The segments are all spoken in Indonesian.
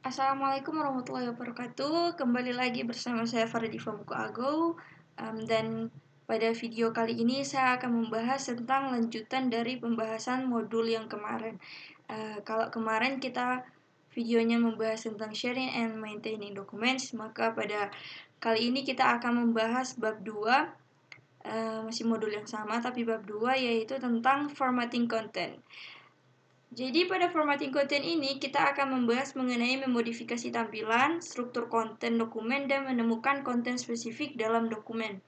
Assalamualaikum warahmatullahi wabarakatuh. Kembali lagi bersama saya Fardifa Mukoago. Dan pada video kali ini saya akan membahas tentang lanjutan dari pembahasan modul yang kemarin. Kalau kemarin kita videonya membahas tentang sharing and maintaining documents, maka pada kali ini kita akan membahas bab 2, masih modul yang sama tapi bab 2, yaitu tentang formatting content. Jadi pada formatting konten ini kita akan membahas mengenai memodifikasi tampilan, struktur konten dokumen, dan menemukan konten spesifik dalam dokumen.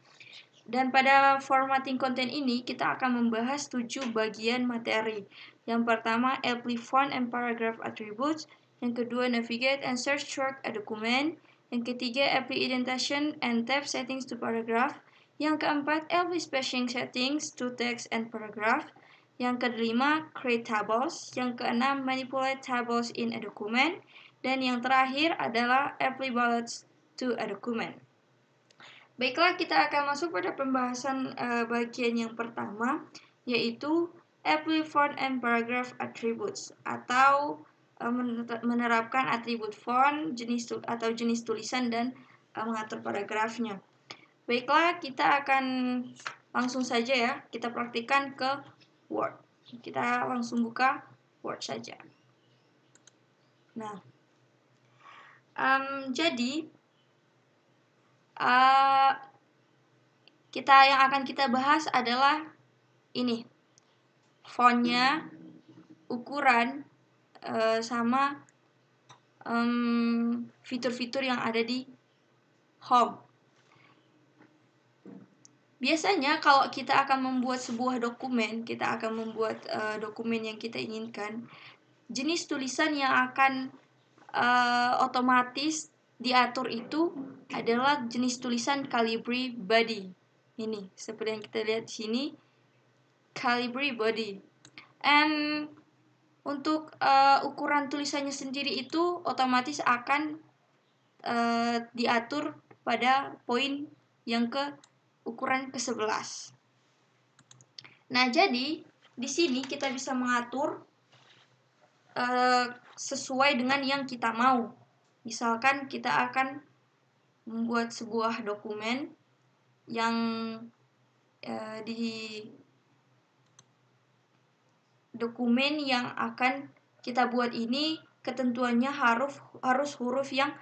Dan pada formatting konten ini kita akan membahas 7 bagian materi. Yang pertama, apply font and paragraph attributes. Yang kedua, navigate and search through a document. Yang ketiga, apply indentation and tab settings to paragraph. Yang keempat, apply spacing settings to text and paragraph. Yang kelima, create tables. Yang keenam, manipulate tables in a document. Dan yang terakhir adalah apply bullets to a document. Baiklah, kita akan masuk pada pembahasan bagian yang pertama, yaitu apply font and paragraph attributes, atau menerapkan atribut font, jenis tulisan, dan mengatur paragrafnya. Baiklah, kita akan langsung saja ya, kita praktikkan ke Word. Kita langsung buka Word saja. Nah, jadi yang akan kita bahas adalah ini, fontnya, ukuran, sama fitur-fitur yang ada di home. Biasanya kalau kita akan membuat sebuah dokumen, kita akan membuat dokumen yang kita inginkan, jenis tulisan yang akan otomatis diatur itu adalah jenis tulisan Calibri body. Ini seperti yang kita lihat di sini, Calibri body. And untuk ukuran tulisannya sendiri itu otomatis akan diatur pada poin yang ke ukuran ke-11. Nah, jadi di sini kita bisa mengatur sesuai dengan yang kita mau. Misalkan kita akan membuat sebuah dokumen yang dokumen yang akan kita buat ini ketentuannya harus huruf yang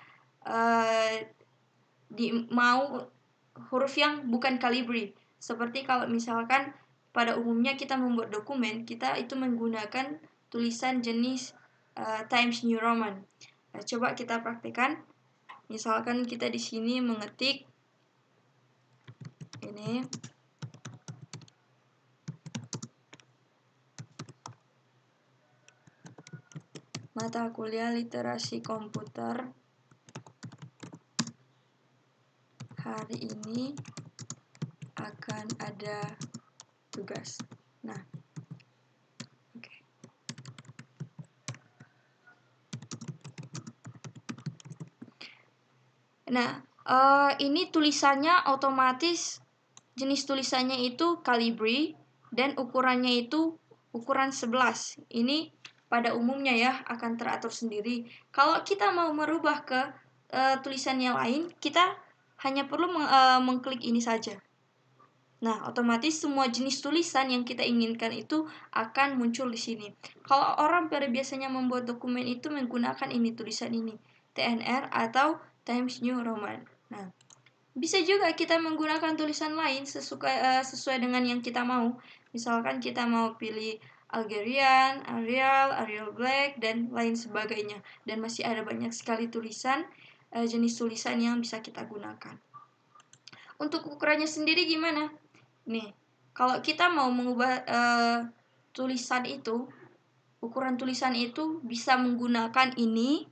huruf yang bukan Calibri. Seperti kalau misalkan pada umumnya kita membuat dokumen, kita itu menggunakan tulisan jenis Times New Roman. Nah, coba kita praktekkan. Misalkan kita di sini mengetik ini, mata kuliah literasi komputer hari ini akan ada tugas. Nah, oke. Nah, ini tulisannya otomatis jenis tulisannya itu Calibri dan ukurannya itu ukuran 11. Ini pada umumnya ya akan teratur sendiri. Kalau kita mau merubah ke tulisan yang lain, kita hanya perlu mengklik ini saja. Nah, otomatis semua jenis tulisan yang kita inginkan itu akan muncul di sini. Kalau orang pada biasanya membuat dokumen itu menggunakan ini tulisan ini, TNR atau Times New Roman. Nah, bisa juga kita menggunakan tulisan lain sesuai dengan yang kita mau. Misalkan kita mau pilih Algerian, Arial Black, dan lain sebagainya. Dan masih ada banyak sekali tulisan, jenis tulisan yang bisa kita gunakan. Untuk ukurannya sendiri gimana? Nih, kalau kita mau mengubah tulisan itu, ukuran tulisan itu bisa menggunakan ini,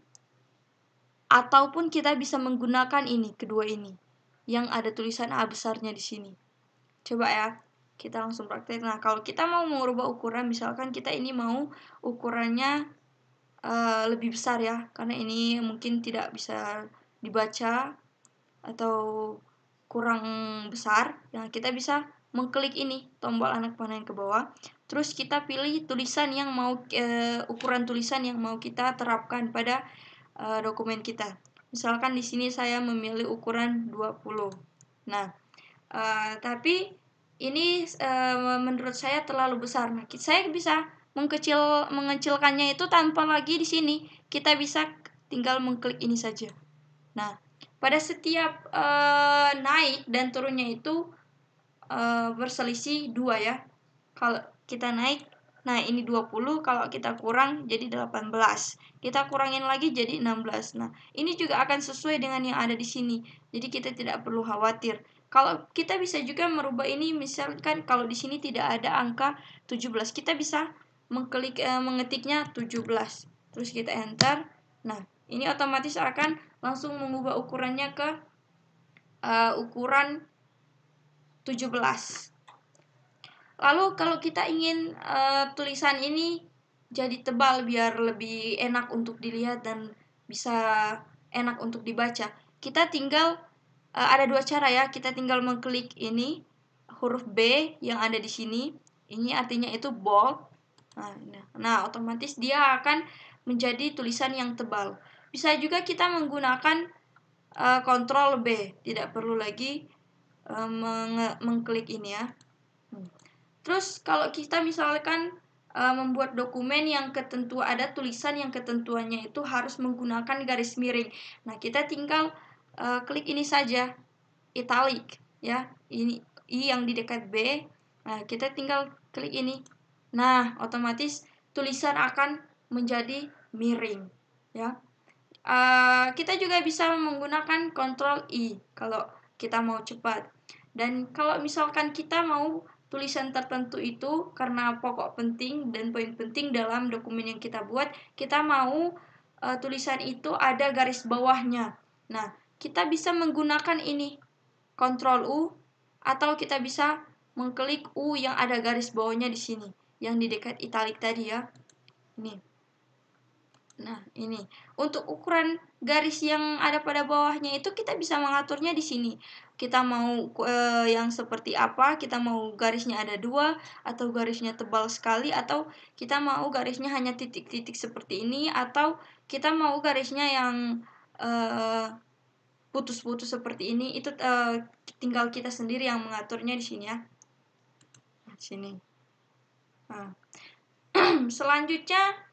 ataupun kita bisa menggunakan ini, kedua ini, yang ada tulisan A besarnya di sini. Coba ya, kita langsung praktek. Nah, kalau kita mau mengubah ukuran, misalkan kita ini mau ukurannya lebih besar ya, karena ini mungkin tidak bisa dibaca atau kurang besar. Nah, kita bisa mengklik ini, tombol anak panah yang ke bawah. Terus kita pilih tulisan yang mau ukuran tulisan yang mau kita terapkan pada dokumen kita. Misalkan di sini saya memilih ukuran 20. Nah, tapi ini menurut saya terlalu besar. Nah, saya bisa mengecilkannya itu tanpa lagi di sini. Kita bisa tinggal mengklik ini saja. Nah, pada setiap naik dan turunnya itu berselisih 2 ya. Kalau kita naik, nah ini 20, kalau kita kurang jadi 18. Kita kurangin lagi jadi 16. Nah, ini juga akan sesuai dengan yang ada di sini. Jadi kita tidak perlu khawatir. Kalau kita bisa juga merubah ini, misalkan kalau di sini tidak ada angka 17, kita bisa mengetiknya 17. Terus kita enter. Nah, ini otomatis akan langsung mengubah ukurannya ke ukuran 17. Lalu kalau kita ingin tulisan ini jadi tebal biar lebih enak untuk dilihat dan bisa enak untuk dibaca, kita tinggal ada 2 cara ya. Kita tinggal mengklik ini huruf B yang ada di sini. Ini artinya itu bold. Nah, otomatis dia akan menjadi tulisan yang tebal. Bisa juga kita menggunakan Ctrl B, tidak perlu lagi mengklik ini ya. Terus kalau kita misalkan membuat dokumen yang ada tulisan yang ketentuannya itu harus menggunakan garis miring. Nah, kita tinggal klik ini saja, italic ya. Ini I yang di dekat B. Nah, kita tinggal klik ini. Nah, otomatis tulisan akan menjadi miring ya. Kita juga bisa menggunakan Ctrl I kalau kita mau cepat. Dan kalau misalkan kita mau tulisan tertentu itu karena pokok penting dan poin penting dalam dokumen yang kita buat, kita mau tulisan itu ada garis bawahnya. Nah, kita bisa menggunakan ini Ctrl U, atau kita bisa mengklik U yang ada garis bawahnya di sini, yang di dekat italic tadi ya. Ini. Nah, ini untuk ukuran garis yang ada pada bawahnya itu kita bisa mengaturnya di sini. Kita mau yang seperti apa? Kita mau garisnya ada 2 atau garisnya tebal sekali, atau kita mau garisnya hanya titik-titik seperti ini, atau kita mau garisnya yang putus-putus seperti ini. Itu tinggal kita sendiri yang mengaturnya di sini ya. Nah, sini. Nah. Selanjutnya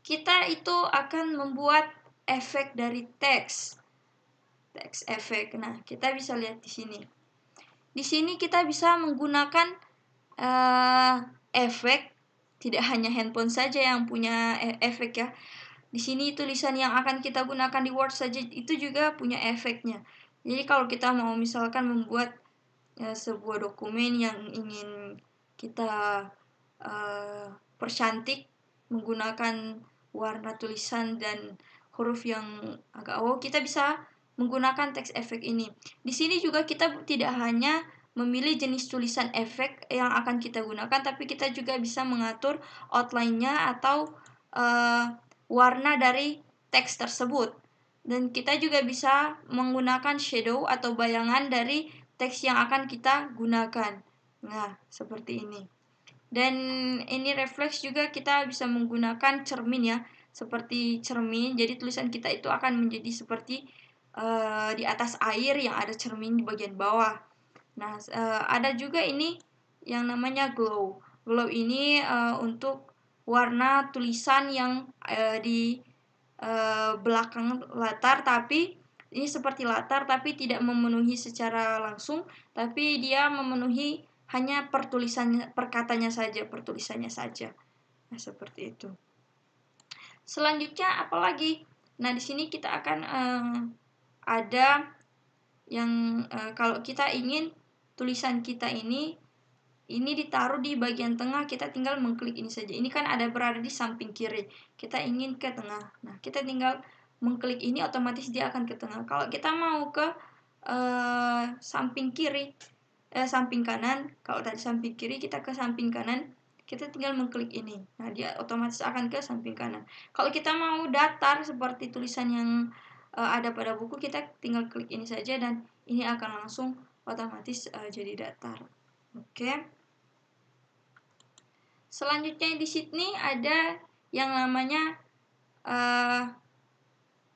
kita itu akan membuat efek dari teks efek. Nah, kita bisa lihat di sini. Di sini kita bisa menggunakan efek. Tidak hanya handphone saja yang punya efek ya. Di sini tulisan yang akan kita gunakan di Word saja itu juga punya efeknya. Jadi kalau kita mau misalkan membuat sebuah dokumen yang ingin kita percantik menggunakan warna tulisan dan huruf yang agak kita bisa menggunakan teks efek ini. Di sini juga kita tidak hanya memilih jenis tulisan efek yang akan kita gunakan, tapi kita juga bisa mengatur outline-nya atau warna dari teks tersebut. Dan kita juga bisa menggunakan shadow atau bayangan dari teks yang akan kita gunakan. Nah, seperti ini. Dan ini refleks juga kita bisa menggunakan cermin ya, seperti cermin. Jadi tulisan kita itu akan menjadi seperti di atas air yang ada cermin di bagian bawah. Nah, ada juga ini yang namanya glow. Glow ini untuk warna tulisan yang di belakang latar, tapi ini seperti latar tapi tidak memenuhi secara langsung, tapi dia memenuhi hanya perkatanya saja, pertulisannya saja. Nah, seperti itu. Selanjutnya apalagi? Nah, di sini kita akan ada yang kalau kita ingin tulisan kita ini ditaruh di bagian tengah, kita tinggal mengklik ini saja. Ini kan ada berada di samping kiri. Kita ingin ke tengah. Nah, kita tinggal mengklik ini, otomatis dia akan ke tengah. Kalau kita mau ke samping kiri, samping kanan, kalau tadi samping kiri kita ke samping kanan, kita tinggal mengklik ini. Nah, dia otomatis akan ke samping kanan. Kalau kita mau datar seperti tulisan yang ada pada buku, kita tinggal klik ini saja dan ini akan langsung otomatis jadi datar. Oke. Selanjutnya di sini ada yang namanya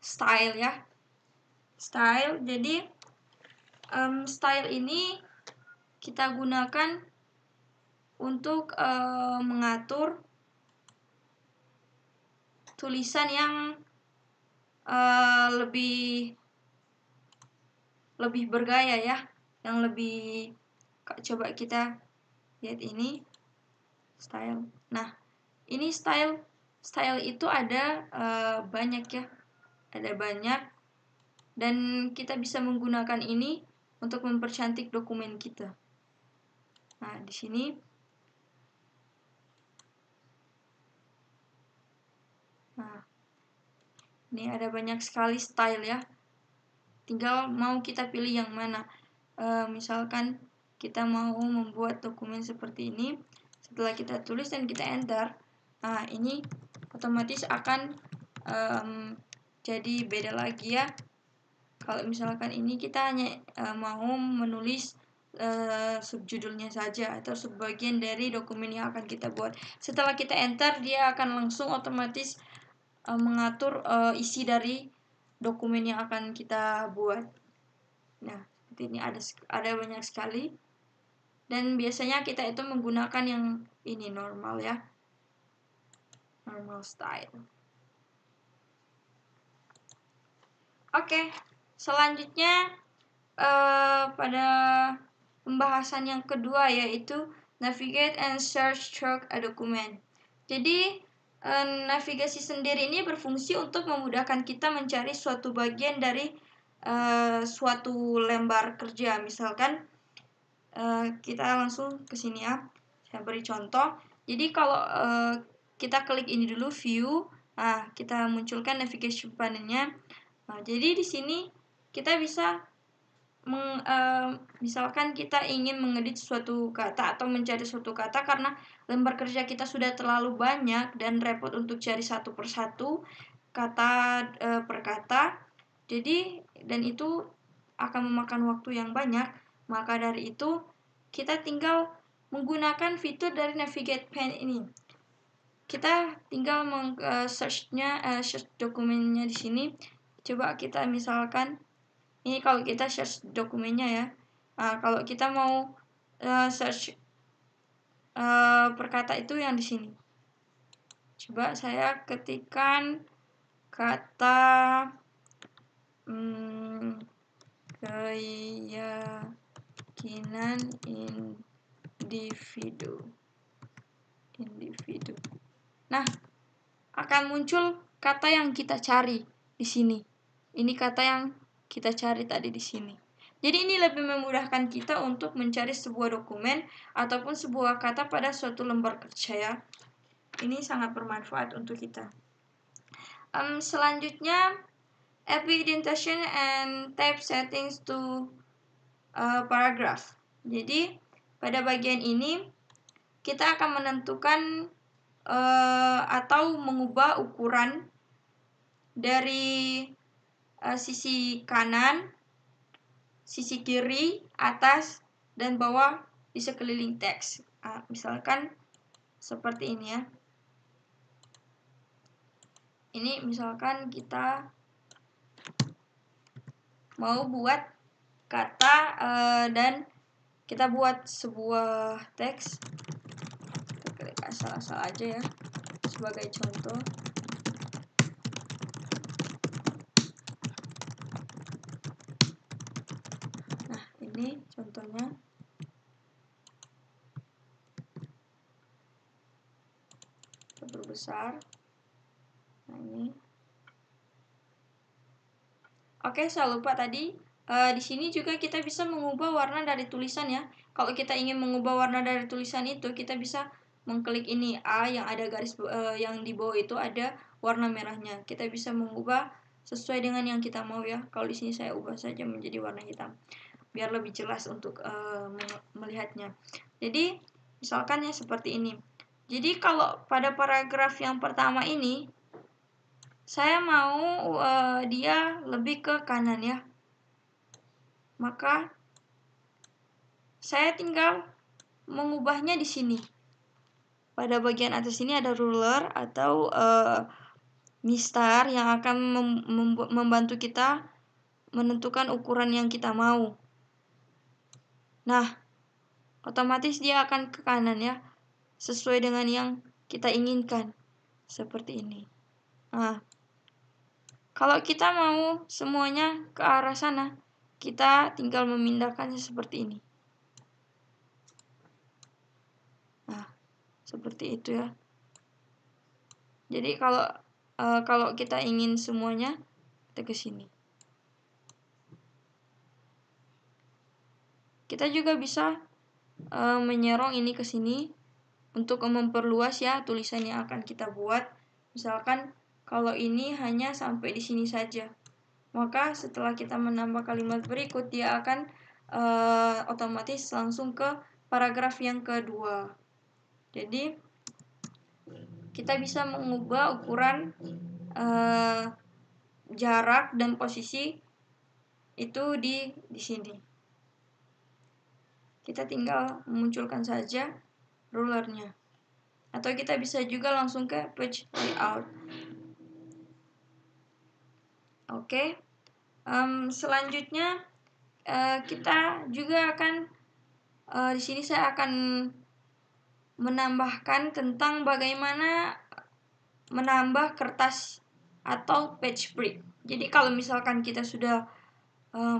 style ya. Style. Jadi style ini kita gunakan untuk mengatur tulisan yang lebih bergaya ya, yang lebih, coba kita lihat ini style. Nah, ini style itu ada banyak ya, ada banyak, dan kita bisa menggunakan ini untuk mempercantik dokumen kita. Nah, di sini ini ada banyak sekali style ya. Tinggal mau kita pilih yang mana. Misalkan kita mau membuat dokumen seperti ini, setelah kita tulis dan kita enter, nah ini otomatis akan jadi beda lagi ya. Kalau misalkan ini kita hanya mau menulis subjudulnya saja atau sebagian dari dokumen yang akan kita buat. Setelah kita enter, dia akan langsung otomatis mengatur isi dari dokumen yang akan kita buat. Nah, seperti ini ada banyak sekali. Dan biasanya kita itu menggunakan yang ini normal ya. Normal style. Oke, selanjutnya pada pembahasan yang kedua yaitu navigate and search through a document. Jadi navigasi sendiri ini berfungsi untuk memudahkan kita mencari suatu bagian dari suatu lembar kerja. Misalkan kita langsung ke sini ya. Saya beri contoh. Jadi kalau kita klik ini dulu view, nah kita munculkan navigation panelnya. Nah, jadi di sini kita bisa misalkan kita ingin mengedit suatu kata atau mencari suatu kata karena lembar kerja kita sudah terlalu banyak dan repot untuk cari satu persatu kata per kata. Jadi dan itu akan memakan waktu yang banyak. Maka dari itu kita tinggal menggunakan fitur dari navigate pane ini. Kita tinggal search dokumennya di sini. Coba kita misalkan ini kalau kita search dokumennya ya. Kalau kita mau search perkata itu yang di sini. Coba saya ketikkan kata keyakinan individu. Nah, akan muncul kata yang kita cari di sini. Ini kata yang kita cari tadi di sini. Jadi ini lebih memudahkan kita untuk mencari sebuah dokumen ataupun sebuah kata pada suatu lembar kerja ya. Ini sangat bermanfaat untuk kita. Selanjutnya, apply indentation and type settings to paragraph. Jadi pada bagian ini kita akan menentukan atau mengubah ukuran dari sisi kanan, sisi kiri, atas, dan bawah di sekeliling teks. Misalkan seperti ini ya. Ini misalkan kita mau buat kata dan kita buat sebuah teks. Kita klik asal-asal aja ya sebagai contoh. Nah, ini contohnya. Kita perbesar. Nah, ini. Oke, saya lupa tadi. Di sini juga kita bisa mengubah warna dari tulisan ya. Kalau kita ingin mengubah warna dari tulisan itu, kita bisa mengklik ini A yang ada garis yang di bawah itu ada warna merahnya. Kita bisa mengubah sesuai dengan yang kita mau ya. Kalau di sini saya ubah saja menjadi warna hitam, biar lebih jelas untuk melihatnya. Jadi misalkan ya seperti ini. Jadi kalau pada paragraf yang pertama ini saya mau dia lebih ke kanan ya. Maka saya tinggal mengubahnya di sini. Pada bagian atas ini ada ruler atau mistar yang akan membantu kita menentukan ukuran yang kita mau. Nah, otomatis dia akan ke kanan ya, sesuai dengan yang kita inginkan. Seperti ini. Nah, kalau kita mau semuanya ke arah sana, kita tinggal memindahkannya seperti ini. Nah, seperti itu ya. Jadi kalau kita ingin semuanya, kita ke sini. Kita juga bisa menyerong ini ke sini untuk memperluas ya tulisan yang akan kita buat. Misalkan kalau ini hanya sampai di sini saja, maka setelah kita menambah kalimat berikut, dia akan otomatis langsung ke paragraf yang kedua. Jadi kita bisa mengubah ukuran jarak dan posisi itu di sini. Kita tinggal memunculkan saja rulernya. Atau kita bisa juga langsung ke page layout. Oke. Selanjutnya kita juga akan di sini saya akan menambahkan tentang bagaimana menambah kertas atau page break. Jadi kalau misalkan kita sudah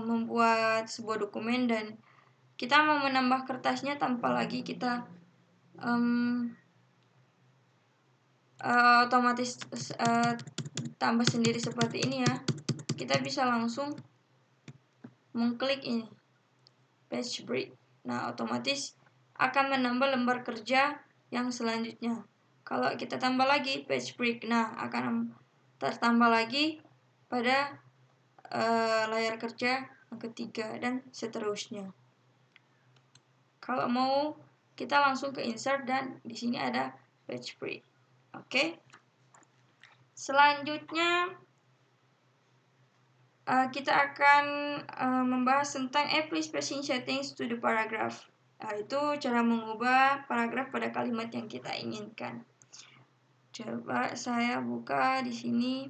membuat sebuah dokumen dan kita mau menambah kertasnya tanpa lagi kita otomatis tambah sendiri seperti ini ya, kita bisa langsung mengklik ini page break. Nah, otomatis akan menambah lembar kerja yang selanjutnya. Kalau kita tambah lagi page break, nah akan tertambah lagi pada layar kerja yang ketiga dan seterusnya. Kalau mau kita langsung ke insert dan di sini ada page break. Oke. Selanjutnya kita akan membahas tentang apply spacing settings to the paragraph. Itu cara mengubah paragraf pada kalimat yang kita inginkan. Coba saya buka di sini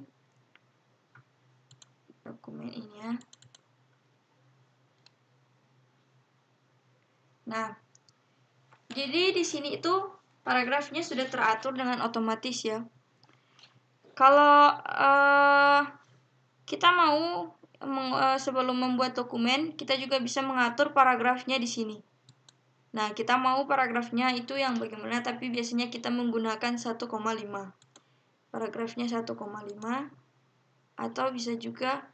dokumen ini ya. Nah, jadi di sini itu paragrafnya sudah teratur dengan otomatis ya. Kalau kita mau sebelum membuat dokumen, kita juga bisa mengatur paragrafnya di sini. Nah, kita mau paragrafnya itu yang bagaimana, tapi biasanya kita menggunakan 1,5. Paragrafnya 1,5 atau bisa juga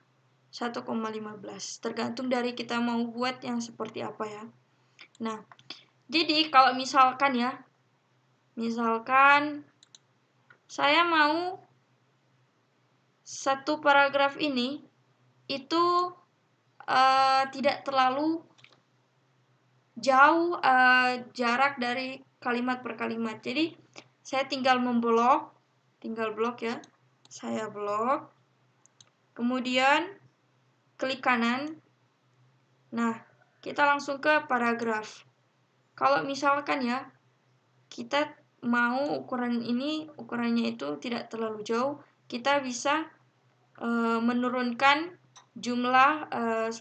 1,15. Tergantung dari kita mau buat yang seperti apa ya. Nah, jadi kalau misalkan ya, misalkan saya mau satu paragraf ini itu tidak terlalu jauh jarak dari kalimat per kalimat. Jadi saya tinggal memblok, blok ya. Saya blok. Kemudian klik kanan. Nah, kita langsung ke paragraf. Kalau misalkan ya, kita mau ukurannya itu tidak terlalu jauh, kita bisa menurunkan jumlah 10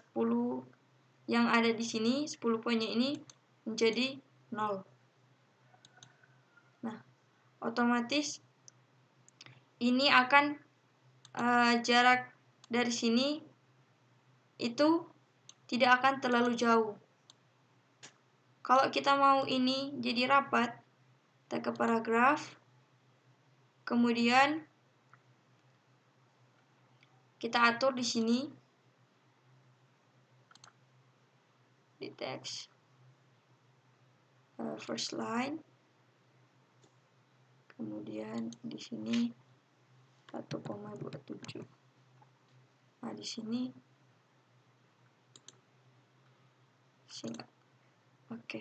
yang ada di sini, 10 poinnya ini menjadi 0. Nah, otomatis ini akan jarak dari sini itu tidak akan terlalu jauh. Kalau kita mau ini jadi rapat, kita ke paragraf, kemudian kita atur di sini di teks first line, kemudian di sini 1,27. Nah, di sini oke.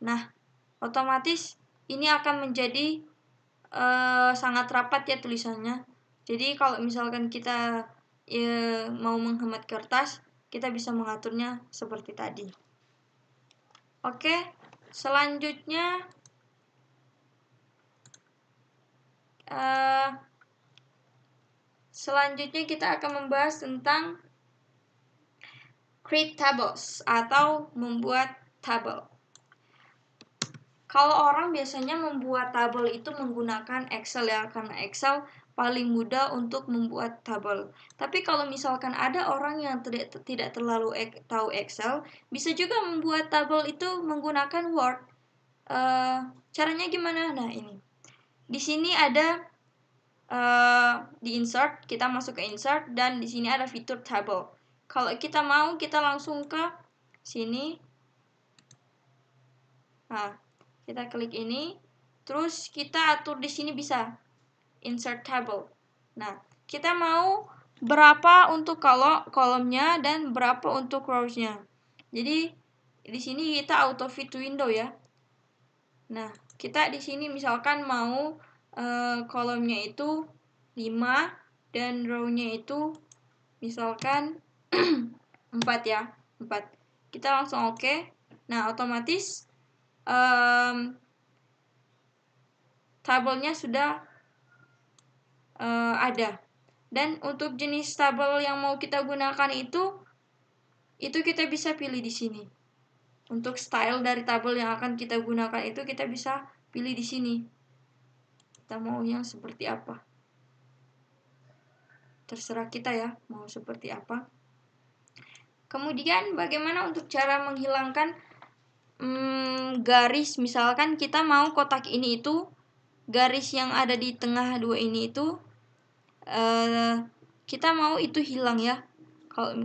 Nah, otomatis ini akan menjadi sangat rapat ya tulisannya. Jadi kalau misalkan kita mau menghemat kertas, kita bisa mengaturnya seperti tadi. Oke, selanjutnya Selanjutnya kita akan membahas tentang create tables atau membuat tabel. Kalau orang biasanya membuat tabel itu menggunakan Excel ya, karena Excel paling mudah untuk membuat tabel. Tapi kalau misalkan ada orang yang tidak terlalu tahu Excel, bisa juga membuat tabel itu menggunakan Word. Caranya gimana? Nah, ini. Di sini ada di insert, kita masuk ke insert dan di sini ada fitur table. Kalau kita mau, kita langsung ke sini. Nah, kita klik ini, terus kita atur di sini bisa insert table. Nah, kita mau berapa untuk kolomnya dan berapa untuk rows-nya. Jadi di sini kita auto fit to window ya. Nah, kita di sini misalkan mau kolomnya itu 5 dan row-nya itu misalkan 4 ya, 4. Kita langsung oke. Nah, otomatis tabelnya sudah ada. Dan untuk jenis tabel yang mau kita gunakan itu kita bisa pilih di sini. Untuk style dari tabel yang akan kita gunakan itu kita bisa pilih di sini. Kita mau yang seperti apa? Terserah kita ya, mau seperti apa. Kemudian bagaimana untuk cara menghilangkan garis? Misalkan kita mau kotak ini itu garis yang ada di tengah dua ini itu kita mau itu hilang ya.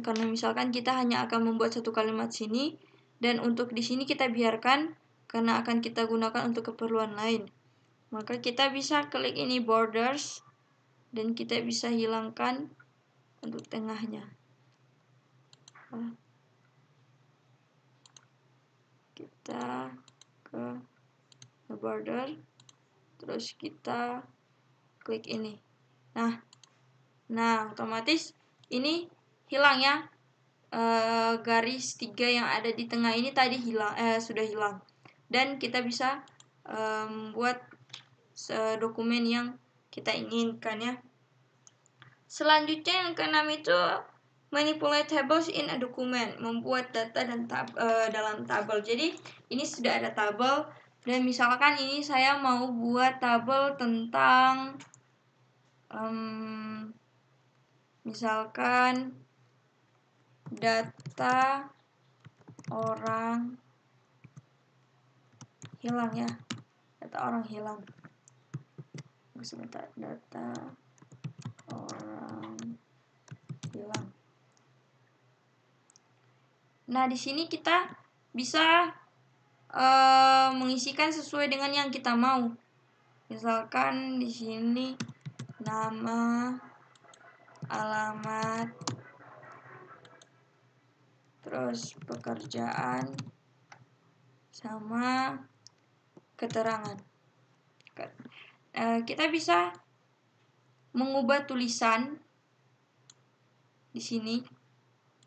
Karena misalkan kita hanya akan membuat satu kalimat sini dan untuk di sini kita biarkan karena akan kita gunakan untuk keperluan lain. Maka kita bisa klik ini borders dan kita bisa hilangkan untuk tengahnya. Kita ke border, terus kita klik ini. Nah, otomatis ini hilang ya. Garis 3 yang ada di tengah ini tadi sudah hilang. Dan kita bisa buat dokumen yang kita inginkan ya. Selanjutnya yang keenam itu manipulate tables in a document, membuat data dan dalam tabel. Jadi ini sudah ada tabel dan misalkan ini saya mau buat tabel tentang misalkan data orang hilang ya, data orang hilang. Sebentar, data orang hilang. Nah, di sini kita bisa mengisikan sesuai dengan yang kita mau. Misalkan di sini nama, alamat, terus pekerjaan, sama keterangan. Kita bisa mengubah tulisan di sini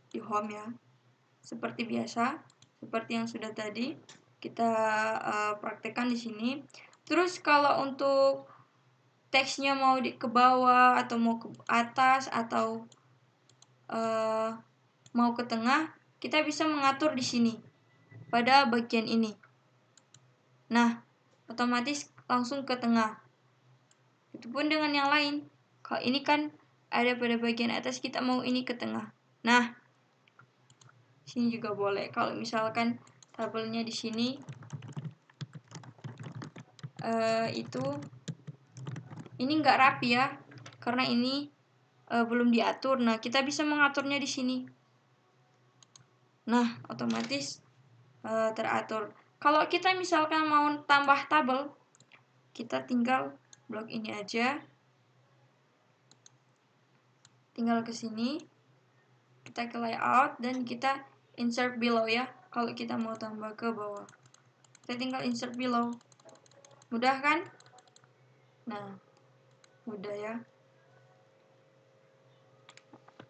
di home ya, seperti biasa, seperti yang sudah tadi kita praktekkan di sini. Terus kalau untuk teksnya mau ke bawah atau mau ke atas atau mau ke tengah, kita bisa mengatur di sini pada bagian ini. Nah, otomatis langsung ke tengah. Itu pun dengan yang lain. Kalau ini kan ada pada bagian atas, kita mau ini ke tengah. Nah, sini juga boleh. Kalau misalkan tabelnya di sini itu ini nggak rapi ya, karena ini belum diatur. Nah, kita bisa mengaturnya di sini. Nah, otomatis teratur. Kalau kita misalkan mau tambah tabel, kita tinggal blok ini aja. Tinggal ke sini. Kita ke layout dan kita insert below ya. Kalau kita mau tambah ke bawah, kita tinggal insert below. Mudah kan? Nah, mudah ya.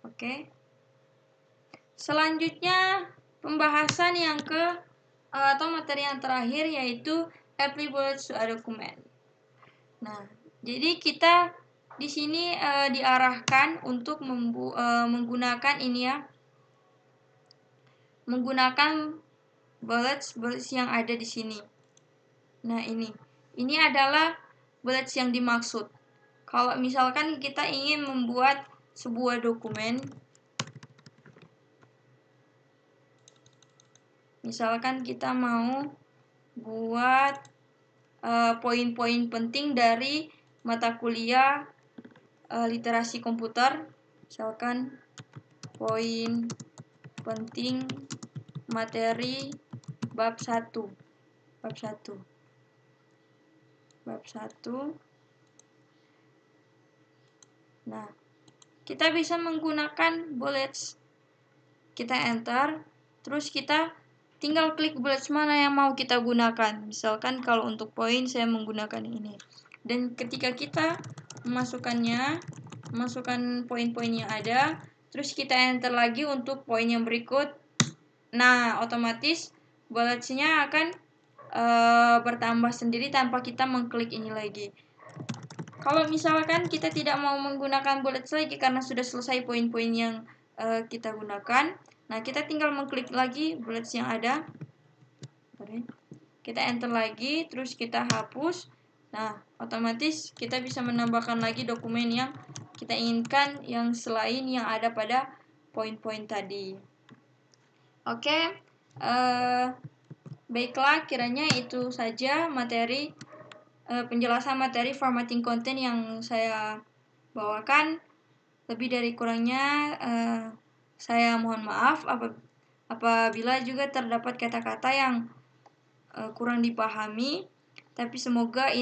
Oke. Selanjutnya pembahasan yang atau materi yang terakhir yaitu apply bullets to a document. Nah, jadi kita di sini diarahkan untuk menggunakan ini ya, menggunakan bullets yang ada di sini. Nah, ini adalah bullets yang dimaksud. Kalau misalkan kita ingin membuat sebuah dokumen, misalkan kita mau buat poin-poin penting dari mata kuliah literasi komputer, misalkan poin penting materi bab 1. Nah, kita bisa menggunakan bullets. Kita enter, terus kita tinggal klik bullets mana yang mau kita gunakan. Misalkan kalau untuk poin saya menggunakan ini. Dan ketika kita masukkan poin-poin yang ada, terus kita enter lagi untuk poin yang berikut. Nah, otomatis bullets-nya akan bertambah sendiri tanpa kita mengklik ini lagi. Kalau misalkan kita tidak mau menggunakan bullets lagi karena sudah selesai poin-poin yang kita gunakan, nah kita tinggal mengklik lagi bullets yang ada. Kita enter lagi, terus kita hapus. Nah, otomatis kita bisa menambahkan lagi dokumen yang kita inginkan yang selain yang ada pada poin-poin tadi. Oke, baiklah, kiranya itu saja materi penjelasan materi formatting konten yang saya bawakan. Lebih dari kurangnya saya mohon maaf apabila juga terdapat kata-kata yang kurang dipahami. Tapi semoga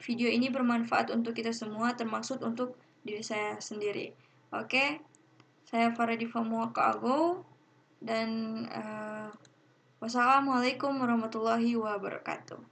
video ini bermanfaat untuk kita semua, termasuk untuk diri saya sendiri. Oke, saya Farah Diva Muaka Ago, dan wassalamualaikum warahmatullahi wabarakatuh.